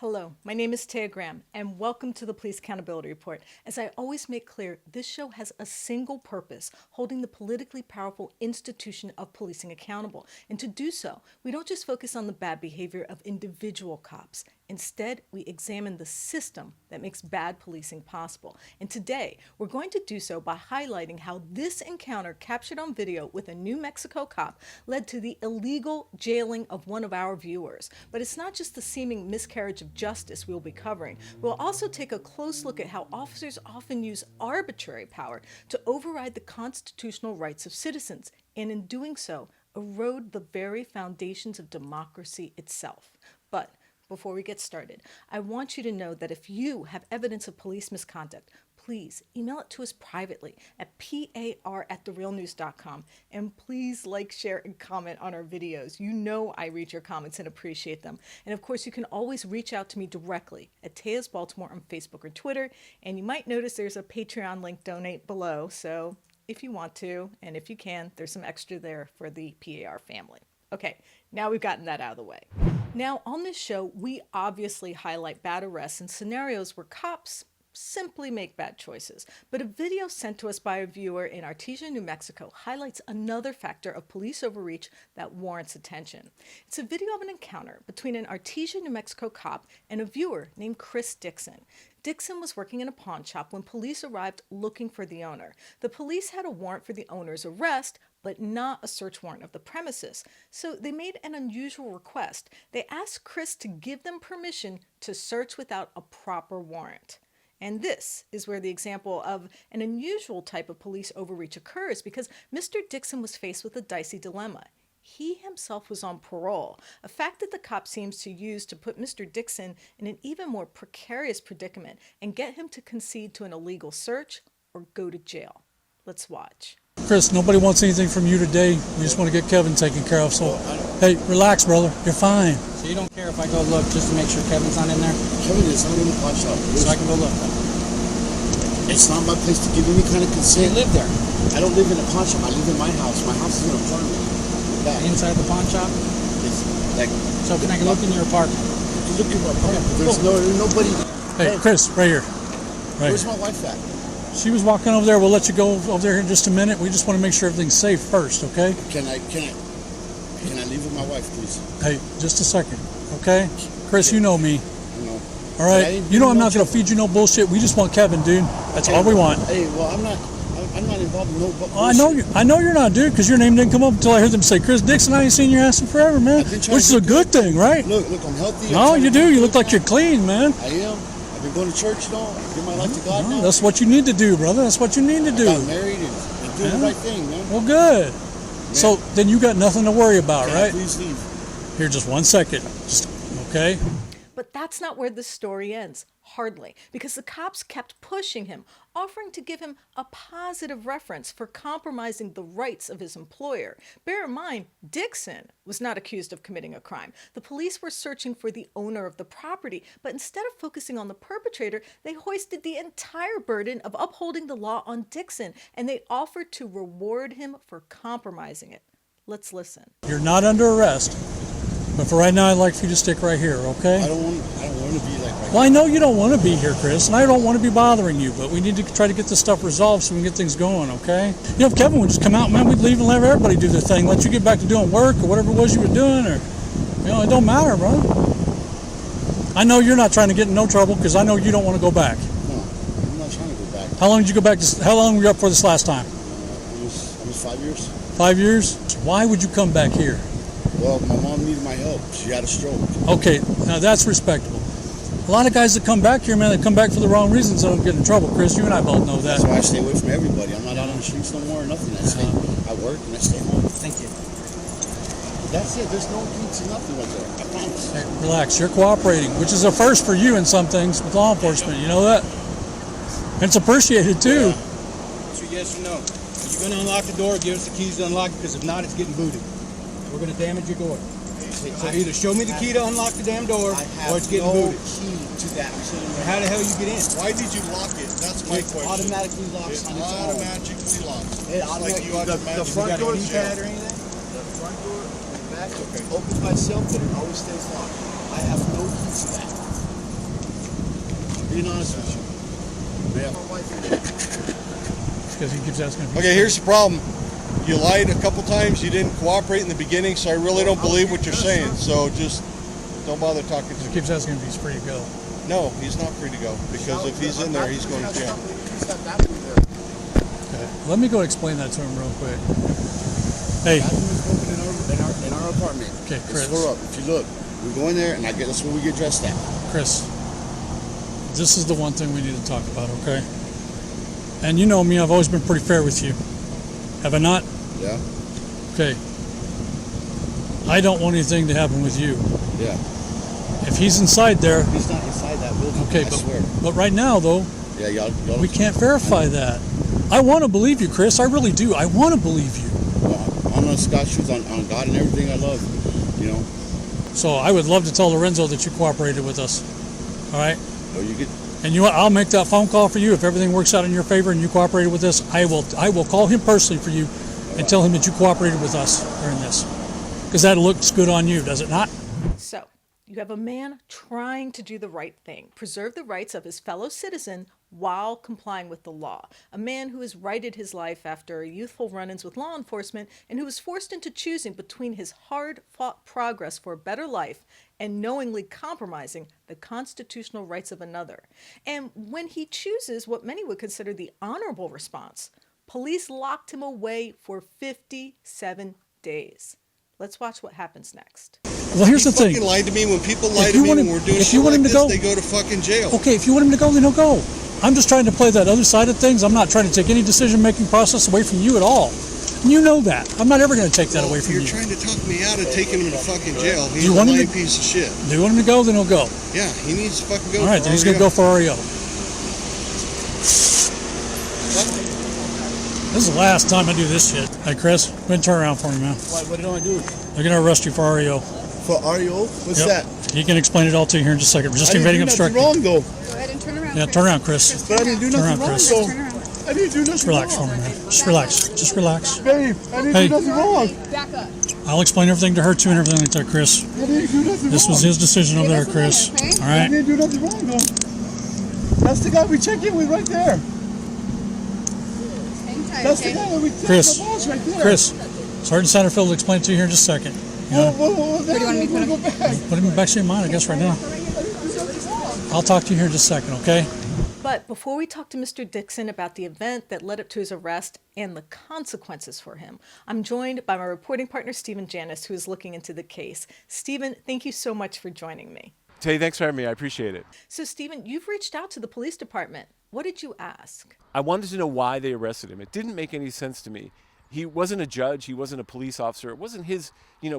Hello, my name is Taya Graham, and welcome to the Police Accountability Report. As I always make clear, this show has a single purpose, holding the politically powerful institution of policing accountable. And to do so, we don't just focus on the bad behavior of individual cops. Instead, we examine the system that makes bad policing possible. And today, we're going to do so by highlighting how this encounter captured on video with a New Mexico cop led to the illegal jailing of one of our viewers. But it's not just the seeming miscarriage of justice we'll be covering. We'll also take a close look at how officers often use arbitrary power to override the constitutional rights of citizens, and in doing so, erode the very foundations of democracy itself. But before we get started, I want you to know that if you have evidence of police misconduct, please email it to us privately at par@therealnews.com. And please like, share, and comment on our videos. You know I read your comments and appreciate them. And of course, you can always reach out to me directly at Taya's Baltimore on Facebook or Twitter. And you might notice there's a Patreon link, donate below. So if you want to, and if you can, there's some extra there for the PAR family. Okay, now we've gotten that out of the way. Now, on this show, we obviously highlight bad arrests and scenarios where cops simply make bad choices. But a video sent to us by a viewer in Artesia, New Mexico highlights another factor of police overreach that warrants attention. It's a video of an encounter between an Artesia, New Mexico cop and a viewer named Chris Dixon. Dixon was working in a pawn shop when police arrived looking for the owner. The police had a warrant for the owner's arrest, but not a search warrant of the premises. So they made an unusual request. They asked Chris to give them permission to search without a proper warrant. And this is where the example of an unusual type of police overreach occurs, because Mr. Dixon was faced with a dicey dilemma. He himself was on parole, a fact that the cop seems to use to put Mr. Dixon in an even more precarious predicament and get him to concede to an illegal search or go to jail. Let's watch. Chris, nobody wants anything from you today. We just want to get Kevin taken care of. So, hey, relax, brother. You're fine. So you don't care if I go look just to make sure Kevin's not in there? Kevin is not in the pawn shop. So I can go look. It's not my place to give any kind of consent. You live there. I don't live in a pawn shop. I live in my house. My house is an apartment. Back. Inside the pawn shop? It's like, so can I look in your apartment? You look in my apartment. There's nobody. Hey, Chris, right here. Right Where's here. my wife at? She was walking over there. We'll let you go over there in just a minute. We just want to make sure everything's safe first, okay? Can I leave with my wife, please? Hey, just a second, okay? Chris, you know me. No. All right? You know I'm not going to feed you no bullshit. We just want Kevin, dude. That's all we want. Hey, well, I'm not involved in no bullshit. I know you're not, dude, because your name didn't come up until I heard them say, Chris Dixon, I ain't seen your ass in forever, man. Which is a good thing, right? Look, I'm healthy. No, you do. You look like you're clean, man. I am. I've been going to church and all. I give my life to God now. That's what you need to do, brother. That's what you need to do. I got married and doing the right thing, man. Well, good. Man. So then you got nothing to worry about, right? Please leave. Here, just 1 second. Just, okay? But that's not where the story ends. Hardly, because the cops kept pushing him, offering to give him a positive reference for compromising the rights of his employer. Bear in mind, Dixon was not accused of committing a crime. The police were searching for the owner of the property, but instead of focusing on the perpetrator, they hoisted the entire burden of upholding the law on Dixon, and they offered to reward him for compromising it. Let's listen. You're not under arrest, but for right now, I'd like for you to stick right here, okay? I don't want to be like right Well, I know you don't want to be here, Chris, and I don't want to be bothering you, but we need to try to get this stuff resolved so we can get things going, okay? You know, if Kevin would just come out, man, we'd leave and let everybody do their thing, let you get back to doing work or whatever it was you were doing, or, you know, it don't matter, bro. I know you're not trying to get in no trouble because I know you don't want to go back. No, I'm not trying to go back. How long did you go back to, how long were you up for this last time? It was 5 years. 5 years? Why would you come back here? Well, my mom needed my help. She had a stroke. Okay, now that's respectable. A lot of guys that come back here, man, they come back for the wrong reasons, so they don't get in trouble. Chris, you and I both know that. That's why I stay away from everybody. I'm not out on the streets no more or nothing. I work and I stay home. Thank you. That's it. There's no pizza, nothing right there. I promise. Hey, relax. You're cooperating, which is a first for you in some things with law enforcement. You know that? It's appreciated, too. Yeah. So yes or no? Are you going to unlock the door? Give us the keys to unlock it, because if not, it's getting booted. We're going to damage your door. So either show me the key to unlock the damn door, or it's getting booted. Key to that. How the hell you get in? Why did you lock it? That's my question. Automatically locks It on its own. automatically locks. It Just like you automatically. the front You got door a is keypad or anything? The front door and the back door opens by itself, but it always stays locked. I have no key to that. being honest with you. Yeah. Because he keeps asking. Okay, here's the problem. You lied a couple times. You didn't cooperate in the beginning, so I really don't believe what you're saying. So just don't bother talking to He me. keeps asking if he's free to go. No, he's not free to go because if he's in there, he's going to jail. Okay. Let me go explain that to him real quick. Hey. In our apartment. Okay, Chris. It's tore up. If you look, we go in there and that's where we get dressed at. Chris, this is the one thing we need to talk about, okay? And you know me, I've always been pretty fair with you. Have I not? Yeah. Okay. I don't want anything to happen with you. Yeah. If he's inside there, He's not inside that building. okay, I swear. but right now though, Yeah, y'all. we can't verify that. I want to believe you, Chris. I really do. I want to believe you. I'm on Scott's shoes, on God and everything I love. You know. So I would love to tell Lorenzo that you cooperated with us. All right. Or you get. And you know what? I'll make that phone call for you if everything works out in your favor and you cooperated with us. I will call him personally for you and tell him that you cooperated with us during this, because that looks good on you, does it not? So, you have a man trying to do the right thing, preserve the rights of his fellow citizen while complying with the law. A man who has righted his life after youthful run-ins with law enforcement and who was forced into choosing between his hard-fought progress for a better life and knowingly compromising the constitutional rights of another. And when he chooses what many would consider the honorable response, police locked him away for 57 days. Let's watch what happens next. Well, here's He the thing. fucking lied to me. When people lie If to you me want when him- we're doing if you shit want like him to this, go- they go to fucking jail. Okay, if you want him to go, then he'll go. I'm just trying to play that other side of things. I'm not trying to take any decision-making process away from you at all. And you know that. I'm not ever going to take that away from You're you. trying to talk me out of taking him to fucking jail. He's you a want him lying to- piece of shit. Do you want him to go, then he'll go. Yeah, he needs to fucking go. All right, then he's going to go for REO. This is the last time I do this shit. Hey, Chris, go ahead and turn around for me, man. What do I do? They're going to arrest you for REO. For REO? What's Yep. that? He can explain it all to you here in just a second. We're just I didn't invading do nothing obstruction. wrong though. Go ahead and turn around. Yeah, Chris. turn around, Chris. But I didn't do Turn nothing around, wrong Chris. though. Turn around. I didn't do nothing Just relax for wrong. me, man. Just relax. Just relax. Babe, I didn't Hey. do nothing wrong. Back up. I'll explain everything to her too and everything like that, Chris. I didn't do nothing This wrong. was his decision over Leave there, us Chris. alone, okay? All I right? didn't do nothing wrong though. That's the guy we check in with right there. Hang tight, That's okay? the guy that we check Chris. the boss right there. Chris, Sergeant Satterfield will explain it to you here in just a second. You know, Whoa, do you want me to put him- go back. put him in the back of your mind, I guess, right now. I'll talk to you here in just a second, okay? But before we talk to Mr. Dixon about the event that led up to his arrest and the consequences for him, I'm joined by my reporting partner, Stephen Janis, who is looking into the case. Stephen, thank you so much for joining me. Tay, thanks for having me. I appreciate it. So, Stephen, you've reached out to the police department. What did you ask? I wanted to know why they arrested him. It didn't make any sense to me. He wasn't a judge. He wasn't a police officer. It wasn't his,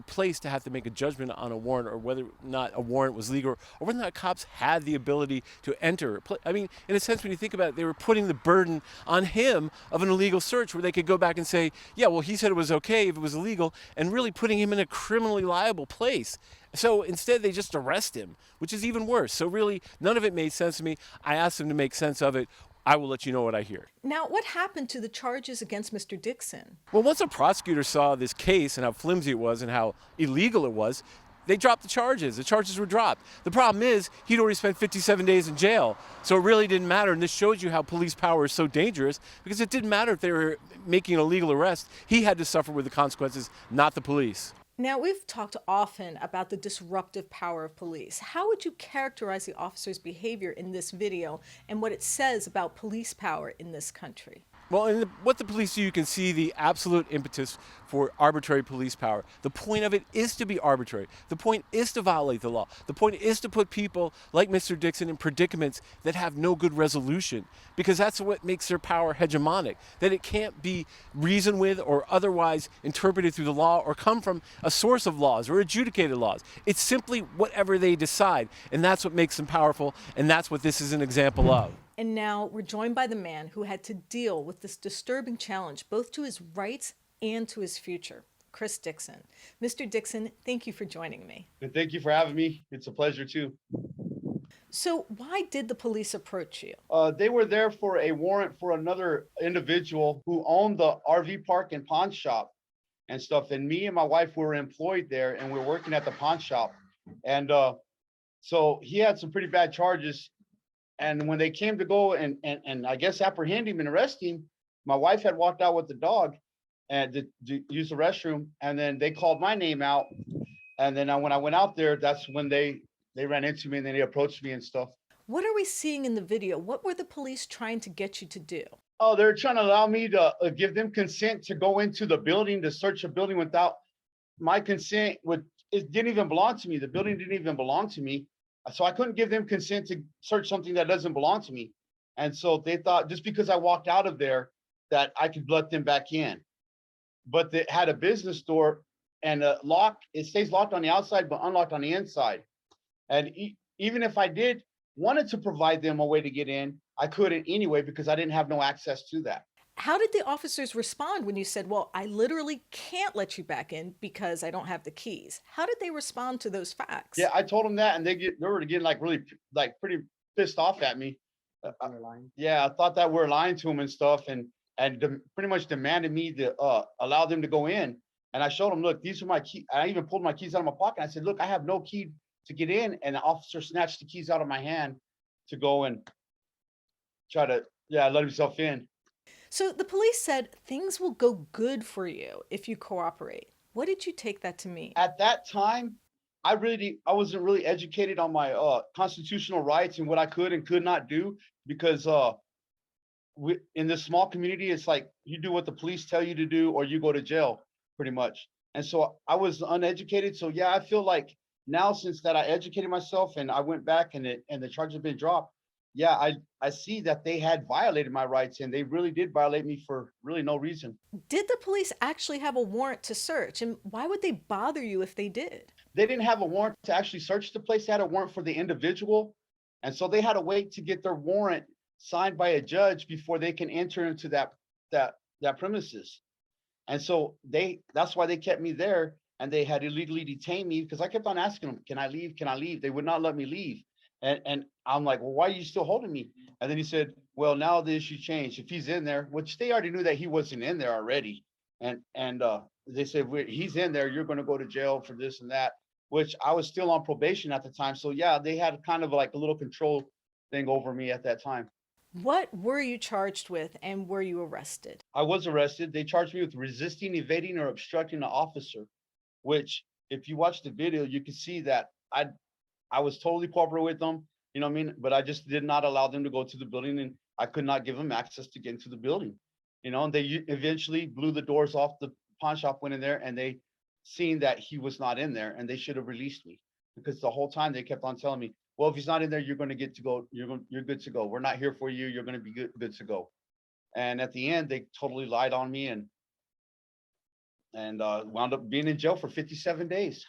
place to have to make a judgment on a warrant or whether or not a warrant was legal or whether or not cops had the ability to enter. I mean, in a sense, when you think about it, they were putting the burden on him of an illegal search where they could go back and say, yeah, well, he said it was okay if it was illegal, and really putting him in a criminally liable place. So instead, they just arrest him, which is even worse. So really, none of it made sense to me. I asked them to make sense of it. I will let you know what I hear. Now, what happened to the charges against Mr. Dixon? Well, once a prosecutor saw this case and how flimsy it was and how illegal it was, they dropped the charges. The charges were dropped. The problem is he'd already spent 57 days in jail, so it really didn't matter. And this shows you how police power is so dangerous, because it didn't matter if they were making an illegal arrest. He had to suffer with the consequences, not the police. Now, we've talked often about the disruptive power of police. How would you characterize the officer's behavior in this video and what it says about police power in this country? Well, in what the police do, you can see the absolute impetus for arbitrary police power. The point of it is to be arbitrary. The point is to violate the law. The point is to put people like Mr. Dixon in predicaments that have no good resolution, because that's what makes their power hegemonic, that it can't be reasoned with or otherwise interpreted through the law or come from a source of laws or adjudicated laws. It's simply whatever they decide, and that's what makes them powerful, and that's what this is an example of. And now we're joined by the man who had to deal with this disturbing challenge, both to his rights and to his future, Chris Dixon. Mr. Dixon, thank you for joining me. And thank you for having me. It's a pleasure too. So why did the police approach you? They were there for a warrant for another individual who owned the RV park and pawn shop and stuff. And me and my wife were employed there, and we were working at the pawn shop. And so he had some pretty bad charges. and when they came to go and I guess apprehend him and arrest him, my wife had walked out with the dog and to use the restroom, and then they called my name out. And then when I went out there, that's when they ran into me and then they approached me and stuff. What are we seeing in the video? What were the police trying to get you to do? Oh, they're trying to allow me to give them consent to go into the building, to search a building without my consent. It didn't even belong to me. The building didn't even belong to me. So I couldn't give them consent to search something that doesn't belong to me. And so they thought just because I walked out of there that I could let them back in. But they had a business door and a lock. It stays locked on the outside, but unlocked on the inside. And even if I did wanted to provide them a way to get in, I couldn't anyway because I didn't have no access to that. How did the officers respond when you said, well, I literally can't let you back in because I don't have the keys? How did they respond to those facts? Yeah, I told them that, and they were getting like really like pretty pissed off at me. Yeah, I thought that we're lying to them and stuff, and pretty much demanded me to allow them to go in. And I showed them, look, these are my keys. I even pulled my keys out of my pocket. I said, look, I have no key to get in. And the officer snatched the keys out of my hand to go and try to, let himself in. So the police said things will go good for you if you cooperate. What did you take that to mean? At that time, I wasn't really educated on my constitutional rights and what I could and could not do, because in this small community, it's like you do what the police tell you to do or you go to jail pretty much. And so I was uneducated. So yeah, I feel like now since that I educated myself and I went back and the charges have been dropped, yeah, I see that they had violated my rights, and they really did violate me for really no reason. Did the police actually have a warrant to search? And why would they bother you if they did? They didn't have a warrant to actually search the place. They had a warrant for the individual. And so they had to wait to get their warrant signed by a judge before they can enter into that premises. And so that's why they kept me there, and they had illegally detained me because I kept on asking them, can I leave? Can I leave? They would not let me leave. And I'm like, well, why are you still holding me? And then he said, well, now the issue changed. If he's in there, which they already knew that he wasn't in there already. And they said, he's in there, you're going to go to jail for this and that, which I was still on probation at the time. So yeah, they had kind of like a little control thing over me at that time. What were you charged with, and were you arrested? I was arrested. They charged me with resisting, evading, or obstructing an officer, which if you watch the video, you can see that I was totally cooperating with them, you know what I mean? But I just did not allow them to go to the building, and I could not give them access to get into the building, you know, and they eventually blew the doors off. The pawn shop went in there, and they seen that he was not in there, and they should have released me, because the whole time they kept on telling me, well, if he's not in there, you're going to get to go. You're good to go. We're not here for you. You're going to be good to go. And at the end, they totally lied on me and wound up being in jail for 57 days.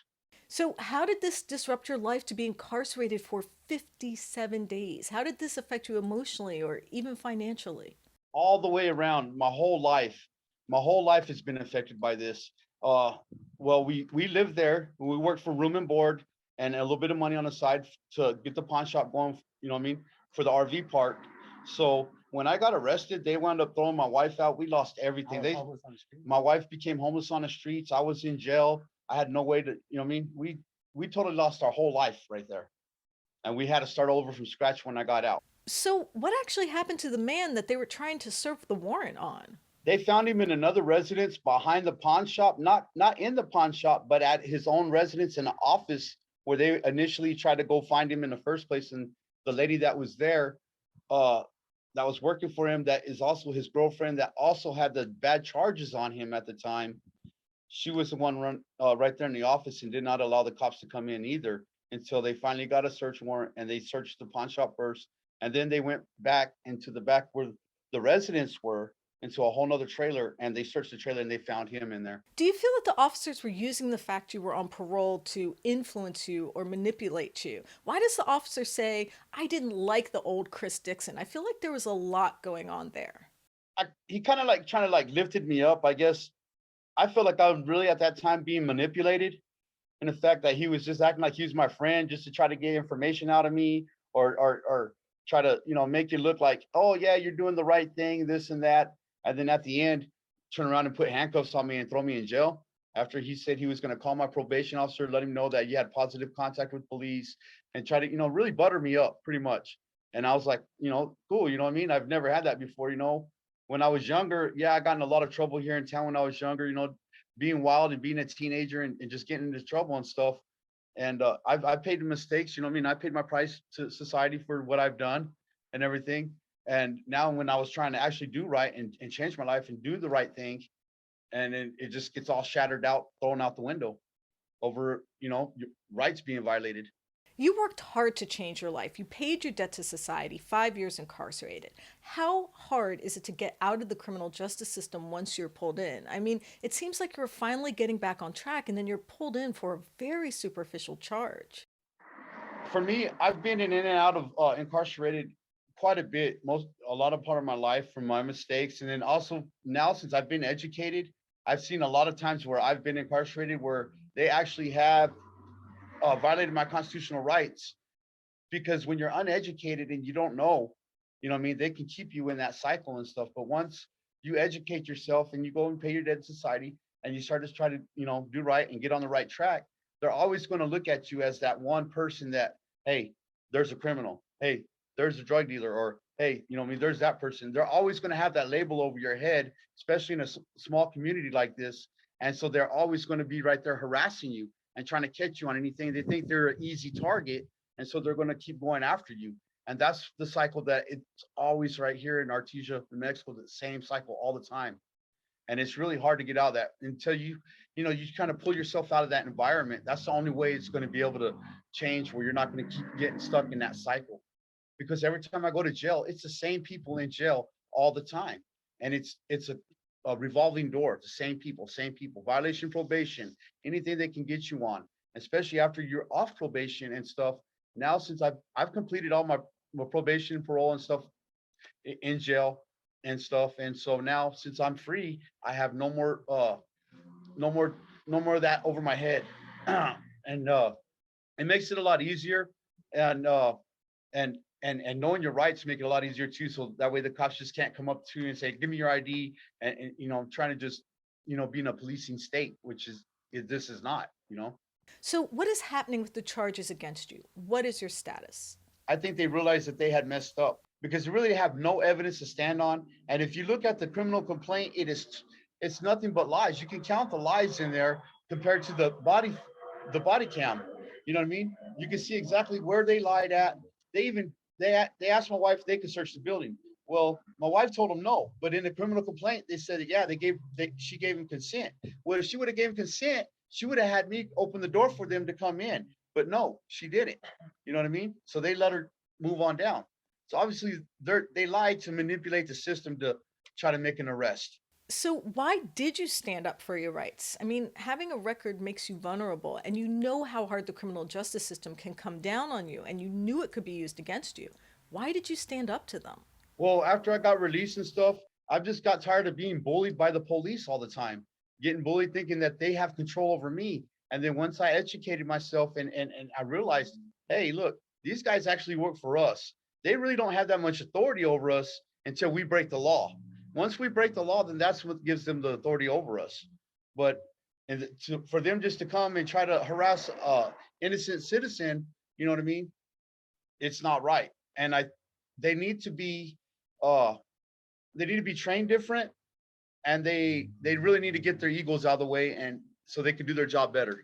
So how did this disrupt your life to be incarcerated for 57 days? How did this affect you emotionally or even financially? All the way around, my whole life has been affected by this. Well, we lived there. We worked for room and board and a little bit of money on the side to get the pawn shop going, you know what I mean, for the RV park. So when I got arrested, they wound up throwing my wife out. We lost everything. My wife became homeless on the streets. I was in jail. I had no way to, you know what I mean? We totally lost our whole life right there. And we had to start over from scratch when I got out. So what actually happened to the man that they were trying to serve the warrant on? They found him in another residence behind the pawn shop, not in the pawn shop, but at his own residence in the office where they initially tried to go find him in the first place. And the lady that was there, that was working for him, that is also his girlfriend, that also had the bad charges on him at the time. She was the one right there in the office and did not allow the cops to come in either until they finally got a search warrant, and they searched the pawn shop first. And then they went back into the back where the residents were, into a whole nother trailer, and they searched the trailer and they found him in there. Do you feel that the officers were using the fact you were on parole to influence you or manipulate you? Why does the officer say, I didn't like the old Chris Dixon? I feel like there was a lot going on there. He kind of like trying to like lifted me up, I guess. I feel like I was really at that time being manipulated, in the fact that he was just acting like he was my friend just to try to get information out of me, or try to, you know, make it look like, oh yeah, you're doing the right thing, this and that. And then at the end, turn around and put handcuffs on me and throw me in jail after he said he was going to call my probation officer, let him know that you had positive contact with police, and try to, you know, really butter me up pretty much. And I was like, cool, you know what I mean? I've never had that before, When I was younger, yeah, I got in a lot of trouble here in town when I was younger, being wild and being a teenager and just getting into trouble and stuff. And I've paid the mistakes, you know what I mean? I paid my price to society for what I've done and everything. And now when I was trying to actually do right and change my life and do the right thing, and it just gets all shattered out, thrown out the window over, your rights being violated. You worked hard to change your life. You paid your debt to society, 5 years incarcerated. How hard is it to get out of the criminal justice system once you're pulled in? I mean, it seems like you're finally getting back on track and then you're pulled in for a very superficial charge. For me, I've been in and out of incarcerated quite a bit, a lot of part of my life from my mistakes. And then also now, since I've been educated, I've seen a lot of times where I've been incarcerated where they actually have violated my constitutional rights, because when you're uneducated and you don't know, you know what I mean, they can keep you in that cycle and stuff. But once you educate yourself and you go and pay your debt to society and you start to try to, do right and get on the right track, they're always going to look at you as that one person that, hey, there's a criminal. Hey, there's a drug dealer, or hey, you know what I mean, there's that person. They're always going to have that label over your head, especially in a small community like this. And so they're always going to be right there harassing you and trying to catch you on anything. They think they're an easy target. And so they're going to keep going after you. And that's the cycle that it's always right here in Artesia, New Mexico, the same cycle all the time. And it's really hard to get out of that until you kind of pull yourself out of that environment. That's the only way it's going to be able to change, where you're not going to keep getting stuck in that cycle. Because every time I go to jail, it's the same people in jail all the time. And it's a revolving door, the same people, violation, probation, anything they can get you on, especially after you're off probation and stuff. Now, since I've completed all my probation, parole and stuff in jail and stuff. And so now, since I'm free, I have no more of that over my head. And it makes it a lot easier. And knowing your rights make it a lot easier too. So that way the cops just can't come up to you and say, give me your ID. And I'm trying to just, be in a policing state, which this is not, So, what is happening with the charges against you? What is your status? I think they realized that they had messed up because they really have no evidence to stand on. And if you look at the criminal complaint, it's nothing but lies. You can count the lies in there compared to the body cam. You know what I mean? You can see exactly where they lied at. They asked my wife if they could search the building. Well, my wife told them no, but in the criminal complaint, they said that, yeah, she gave him consent. Well, if she would have given consent, she would have had me open the door for them to come in. But no, she didn't. You know what I mean? So they let her move on down. So obviously they lied to manipulate the system to try to make an arrest. So, why did you stand up for your rights? I mean, having a record makes you vulnerable, and you know how hard the criminal justice system can come down on you, and you knew it could be used against you. Why did you stand up to them? Well, after I got released and stuff, I've just got tired of being bullied by the police all the time, getting bullied, thinking that they have control over me. And then once I educated myself and I realized, hey, look, these guys actually work for us. They really don't have that much authority over us until we break the law. Once we break the law, then that's what gives them the authority over us. But for them just to come and try to harass innocent citizen, you know what I mean? It's not right. And they need to be trained different, and they really need to get their egos out of the way, and so they can do their job better.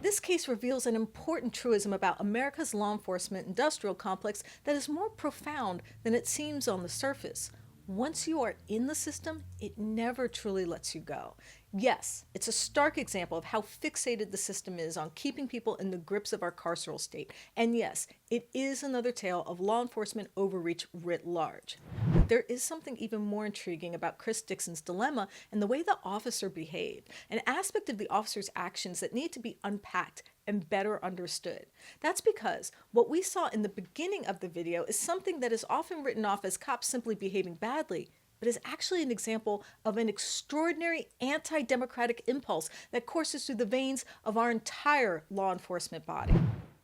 This case reveals an important truism about America's law enforcement industrial complex that is more profound than it seems on the surface. Once you are in the system, it never truly lets you go. Yes, it's a stark example of how fixated the system is on keeping people in the grips of our carceral state. And yes, it is another tale of law enforcement overreach writ large. But there is something even more intriguing about Chris Dixon's dilemma and the way the officer behaved, an aspect of the officer's actions that need to be unpacked and better understood. That's because what we saw in the beginning of the video is something that is often written off as cops simply behaving badly, but is actually an example of an extraordinary anti-democratic impulse that courses through the veins of our entire law enforcement body.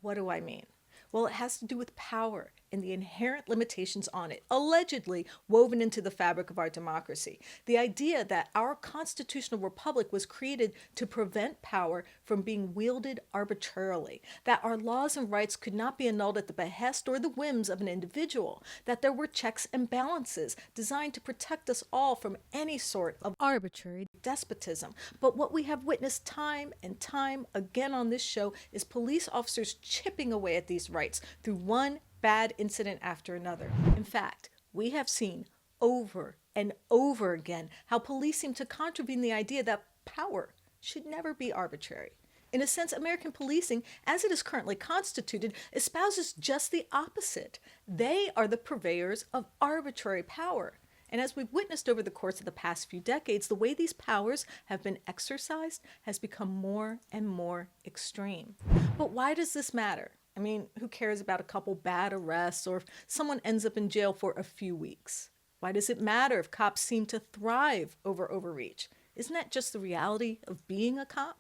What do I mean? Well, it has to do with power and the inherent limitations on it, allegedly woven into the fabric of our democracy. The idea that our constitutional republic was created to prevent power from being wielded arbitrarily, that our laws and rights could not be annulled at the behest or the whims of an individual, that there were checks and balances designed to protect us all from any sort of arbitrary despotism. But what we have witnessed time and time again on this show is police officers chipping away at these rights through one bad incident after another. In fact, we have seen over and over again how police seem to contravene the idea that power should never be arbitrary. In a sense, American policing, as it is currently constituted, espouses just the opposite. They are the purveyors of arbitrary power. And as we've witnessed over the course of the past few decades, the way these powers have been exercised has become more and more extreme. But why does this matter? I mean, who cares about a couple bad arrests or if someone ends up in jail for a few weeks? Why does it matter if cops seem to thrive over overreach? Isn't that just the reality of being a cop?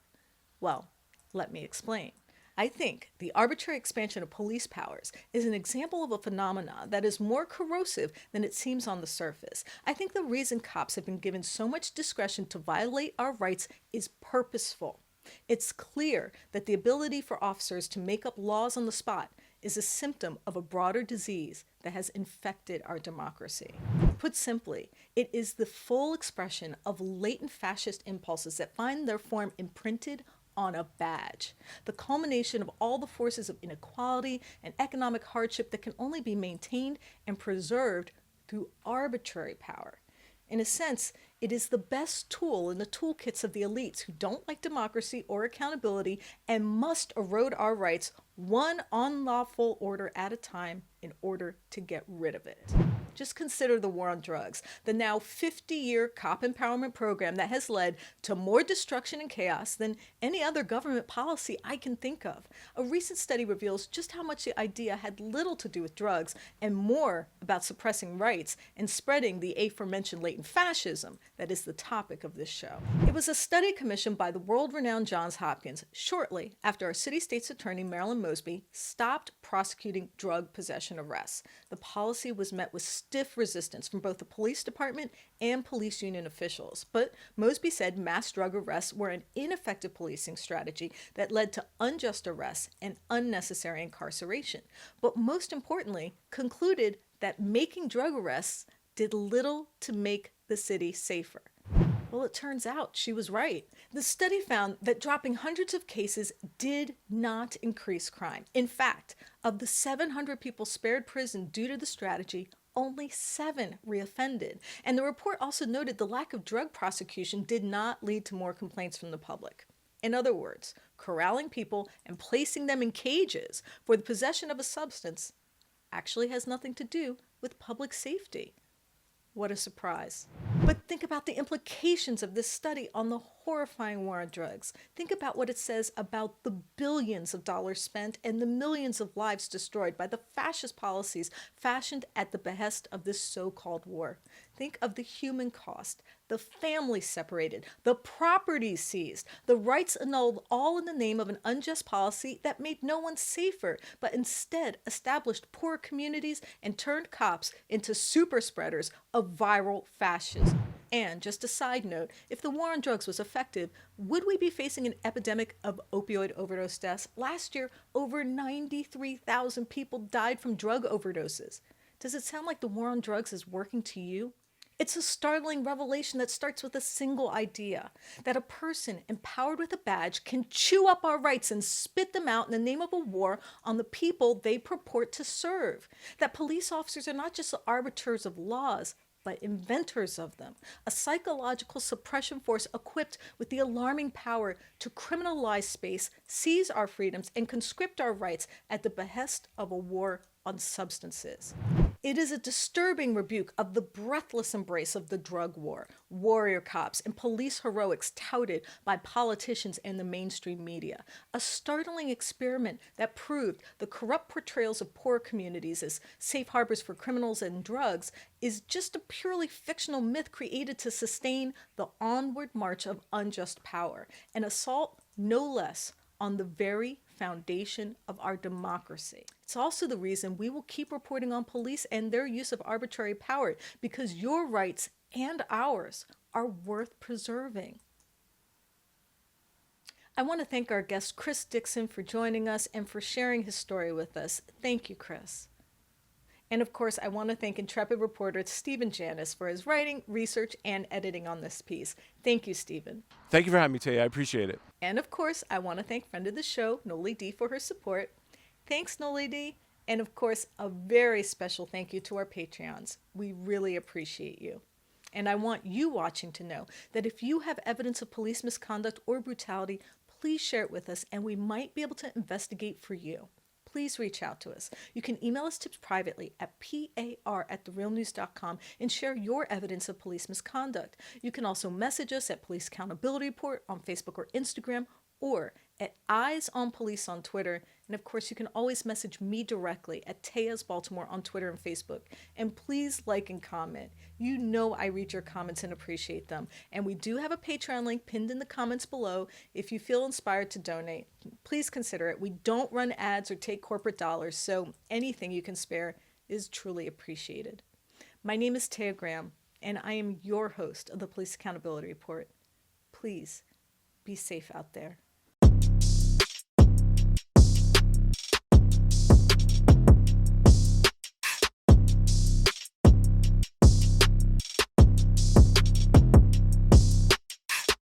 Well, let me explain. I think the arbitrary expansion of police powers is an example of a phenomenon that is more corrosive than it seems on the surface. I think the reason cops have been given so much discretion to violate our rights is purposeful. It's clear that the ability for officers to make up laws on the spot is a symptom of a broader disease that has infected our democracy. Put simply, it is the full expression of latent fascist impulses that find their form imprinted on a badge, the culmination of all the forces of inequality and economic hardship that can only be maintained and preserved through arbitrary power. In a sense, it is the best tool in the toolkits of the elites who don't like democracy or accountability and must erode our rights one unlawful order at a time in order to get rid of it. Just consider the war on drugs, the now 50-year cop empowerment program that has led to more destruction and chaos than any other government policy I can think of. A recent study reveals just how much the idea had little to do with drugs and more about suppressing rights and spreading the aforementioned latent fascism that is the topic of this show. It was a study commissioned by the world-renowned Johns Hopkins shortly after our city state's attorney, Marilyn Mosby, stopped prosecuting drug possession arrests. The policy was met with stiff resistance from both the police department and police union officials. But Mosby said mass drug arrests were an ineffective policing strategy that led to unjust arrests and unnecessary incarceration. But most importantly, concluded that making drug arrests did little to make the city safer. Well, it turns out she was right. The study found that dropping hundreds of cases did not increase crime. In fact, of the 700 people spared prison due to the strategy, only 7 reoffended. And the report also noted the lack of drug prosecution did not lead to more complaints from the public. In other words, corralling people and placing them in cages for the possession of a substance actually has nothing to do with public safety. What a surprise. But think about the implications of this study on the horrifying war on drugs. Think about what it says about the billions of dollars spent and the millions of lives destroyed by the fascist policies fashioned at the behest of this so-called war. Think of the human cost, the families separated, the property seized, the rights annulled, all in the name of an unjust policy that made no one safer, but instead established poor communities and turned cops into super spreaders of viral fascism. And just a side note, if the war on drugs was effective, would we be facing an epidemic of opioid overdose deaths? Last year, over 93,000 people died from drug overdoses. Does it sound like the war on drugs is working to you? It's a startling revelation that starts with a single idea, that a person empowered with a badge can chew up our rights and spit them out in the name of a war on the people they purport to serve. That police officers are not just the arbiters of laws, but inventors of them, a psychological suppression force equipped with the alarming power to criminalize space, seize our freedoms, and conscript our rights at the behest of a war on substances. It is a disturbing rebuke of the breathless embrace of the drug war, warrior cops, and police heroics touted by politicians and the mainstream media. A startling experiment that proved the corrupt portrayals of poor communities as safe harbors for criminals and drugs is just a purely fictional myth created to sustain the onward march of unjust power, an assault no less on the very foundation of our democracy. It's also the reason we will keep reporting on police and their use of arbitrary power, because your rights and ours are worth preserving. I want to thank our guest, Chris Dixon, for joining us and for sharing his story with us. Thank you, Chris. And of course, I want to thank intrepid reporter Stephen Janis for his writing, research, and editing on this piece. Thank you, Stephen. Thank you for having me, Tay. I appreciate it. And of course, I want to thank friend of the show, Noli D, for her support. Thanks, Noli D. And of course, a very special thank you to our Patreons. We really appreciate you. And I want you watching to know that if you have evidence of police misconduct or brutality, please share it with us and we might be able to investigate for you. Please reach out to us. You can email us tips privately at par@therealnews.com and share your evidence of police misconduct. You can also message us at Police Accountability Report on Facebook or Instagram, or at Eyes on Police on Twitter. And of course, you can always message me directly at Tejas Baltimore on Twitter and Facebook. And please like and comment. You know I read your comments and appreciate them. And we do have a Patreon link pinned in the comments below. If you feel inspired to donate, please consider it. We don't run ads or take corporate dollars, so anything you can spare is truly appreciated. My name is Taya Graham, and I am your host of the Police Accountability Report. Please be safe out there.